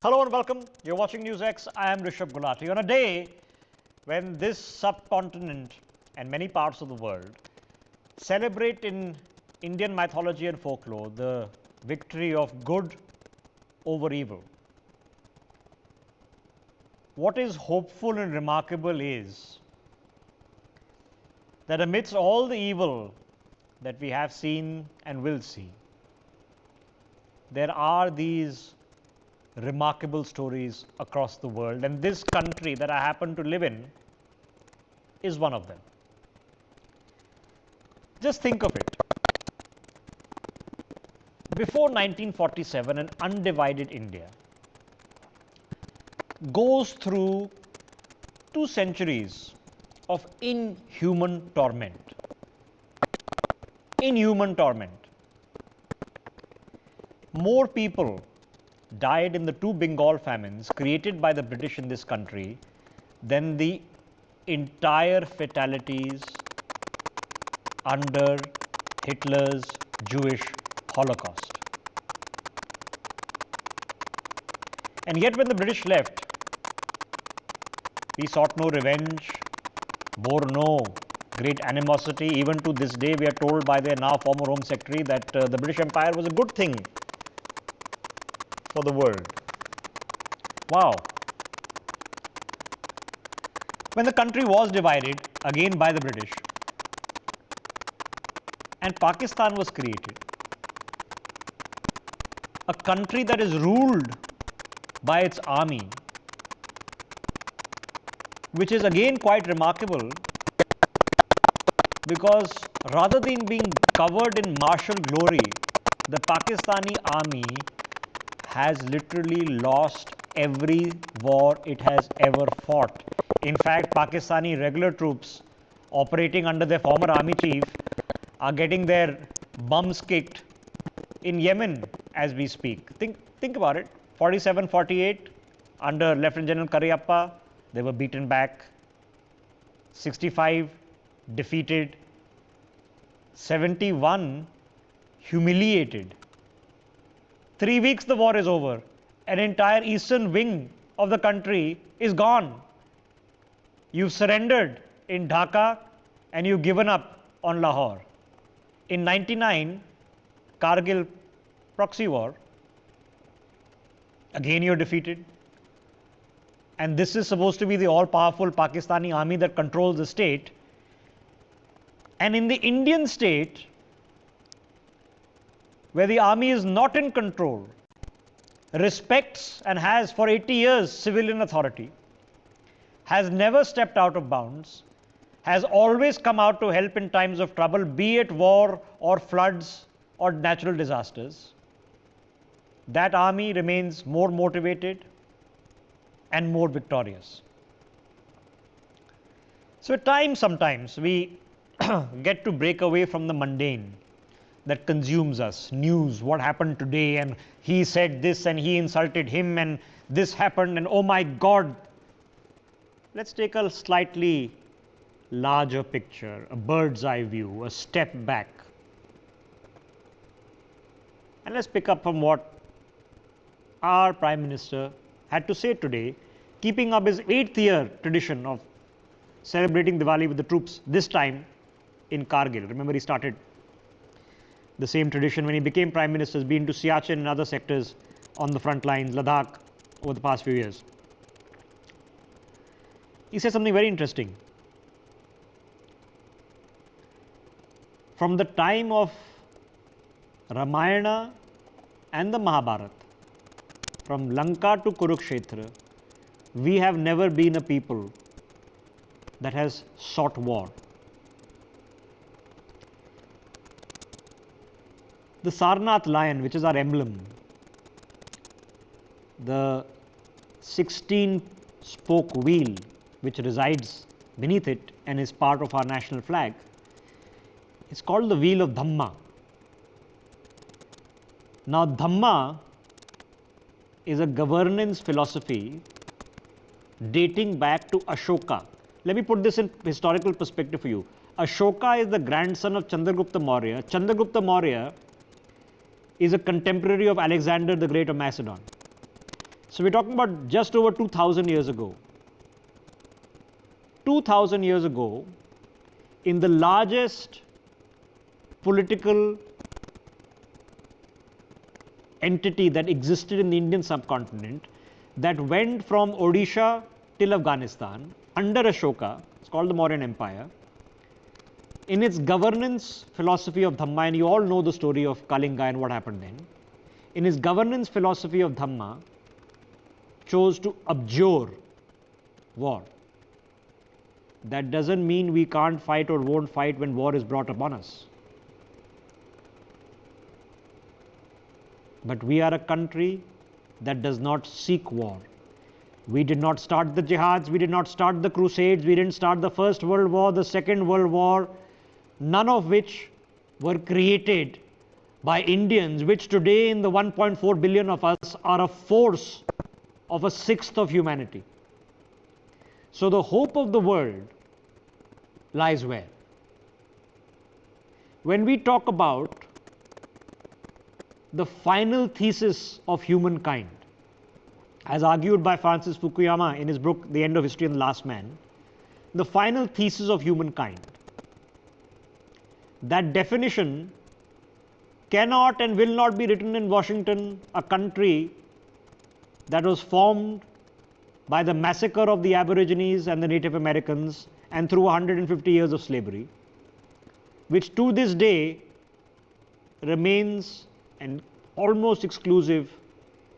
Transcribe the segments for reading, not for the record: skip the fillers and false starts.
Hello and welcome. You're watching NewsX. I am Rishab Gulati. On a day when this subcontinent and many parts of the world celebrate in Indian mythology and folklore the victory of good over evil, what is hopeful and remarkable is that amidst all the evil that we have seen and will see, there are these remarkable stories across the world, and this country that I happen to live in is one of them. Just think of it. Before 1947, an undivided India goes through 2 centuries of inhuman torment. Inhuman torment. More people died in the 2 Bengal famines created by the British in this country than the entire fatalities under Hitler's Jewish Holocaust. And yet when the British left, we sought no revenge, bore no great animosity. Even to this day, we are told by their now former Home Secretary that the British Empire was a good thing for the world. Wow. When the country was divided again by the British and Pakistan was created, a country that is ruled by its army, which is again quite remarkable because rather than being covered in martial glory, the Pakistani army has literally lost every war it has ever fought. In fact, Pakistani regular troops operating under their former army chief are getting their bums kicked in Yemen as we speak. Think about it. 47-48 under Lieutenant General Cariappa, they were beaten back. 65 defeated. 71 humiliated. 3 weeks the war is over. An entire eastern wing of the country is gone. You've surrendered in Dhaka and you've given up on Lahore. In 99, Kargil proxy war, again you're defeated. And this is supposed to be the all-powerful Pakistani army that controls the state. And in the Indian state, where the army is not in control, respects and has for 80 years civilian authority, has never stepped out of bounds, has always come out to help in times of trouble, be it war or floods or natural disasters. That army remains more motivated and more victorious. So at times, sometimes we get to break away from the mundane that consumes us. News, what happened today, and he said this and he insulted him and this happened and oh my God. Let's take a slightly larger picture, a bird's eye view, a step back. And let's pick up from what our Prime Minister had to say today, keeping up his 8th year tradition of celebrating Diwali with the troops, this time in Kargil. Remember, he started the same tradition when he became Prime Minister, has been to Siachen and other sectors on the front lines, Ladakh, over the past few years. He said something very interesting. From the time of Ramayana and the Mahabharata, from Lanka to Kurukshetra, we have never been a people that has sought war. The Sarnath lion, which is our emblem, the 16-spoke wheel which resides beneath it and is part of our national flag, is called the wheel of Dhamma. Now, Dhamma is a governance philosophy dating back to Ashoka. Let me put this in historical perspective for you. Ashoka is the grandson of Chandragupta Maurya. Chandragupta Maurya is a contemporary of Alexander the Great of Macedon. So we're talking about just over 2000 years ago. 2000 years ago, in the largest political entity that existed in the Indian subcontinent, that went from Odisha till Afghanistan under Ashoka, it's called the Mauryan Empire. In its governance philosophy of Dhamma, and you all know the story of Kalinga and what happened then, in his governance philosophy of Dhamma, chose to abjure war. That doesn't mean we can't fight or won't fight when war is brought upon us. But we are a country that does not seek war. We did not start the jihads, we did not start the crusades, we didn't start the First World War, the Second World War, none of which were created by Indians, which today in the 1.4 billion of us are a force of a sixth of humanity. So the hope of the world lies where? When we talk about the final thesis of humankind, as argued by Francis Fukuyama in his book The End of History and the Last Man, the final thesis of humankind, that definition cannot and will not be written in Washington, a country that was formed by the massacre of the Aborigines and the Native Americans and through 150 years of slavery, which to this day remains an almost exclusive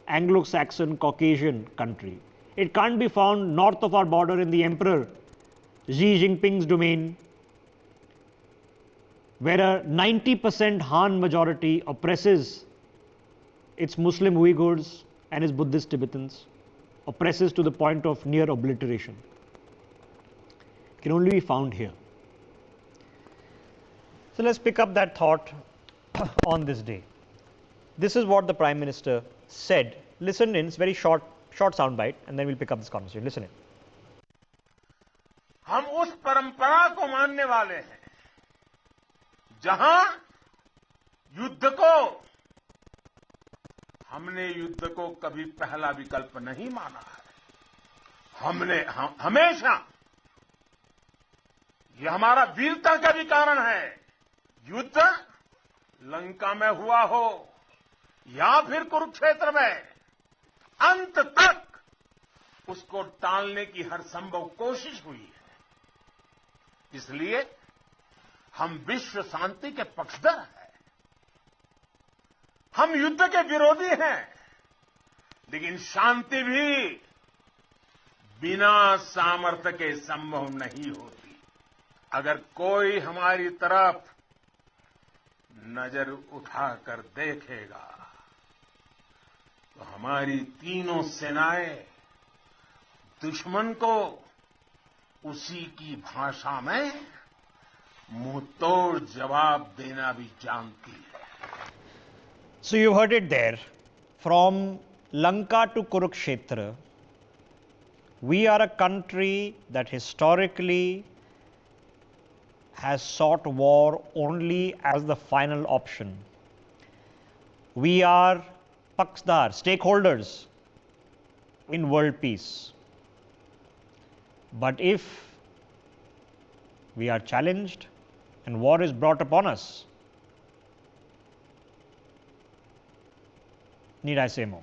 Anglo-Saxon Caucasian country. It can't be found north of our border in the Emperor Xi Jinping's domain, where a 90% Han majority oppresses its Muslim Uyghurs and its Buddhist Tibetans, oppresses to the point of near obliteration. It can only be found here. So let's pick up that thought on this day. This is what the Prime Minister said. Listen in, it's very short soundbite, and then we'll pick up this conversation. Listen in. हम उस परंपरा को मानने वाले हैं जहां युद्ध को हमने युद्ध को कभी पहला विकल्प नहीं माना है। हमने हमेशा, ये हमारा वीरता का भी कारण है, युद्ध लंका में हुआ हो या फिर कुरुक्षेत्र में, अंत तक उसको टालने की हर संभव कोशिश हुई है। इसलिए हम विश्व शांति के पक्षधर हैं। हम युद्ध के विरोधी हैं, लेकिन शांति भी बिना सामर्थ्य के संभव नहीं होती। अगर कोई हमारी तरफ नजर उठाकर देखेगा तो हमारी तीनों सेनाएं दुश्मन को उसी की भाषा में मुंहतोड़ जवाब देना भी जानती है। So you heard it there. From Lanka to Kurukshetra, we are a country that historically has sought war only as the final option. We are Paksdar, stakeholders in world peace. But if we are challenged and war is brought upon us, need I say more?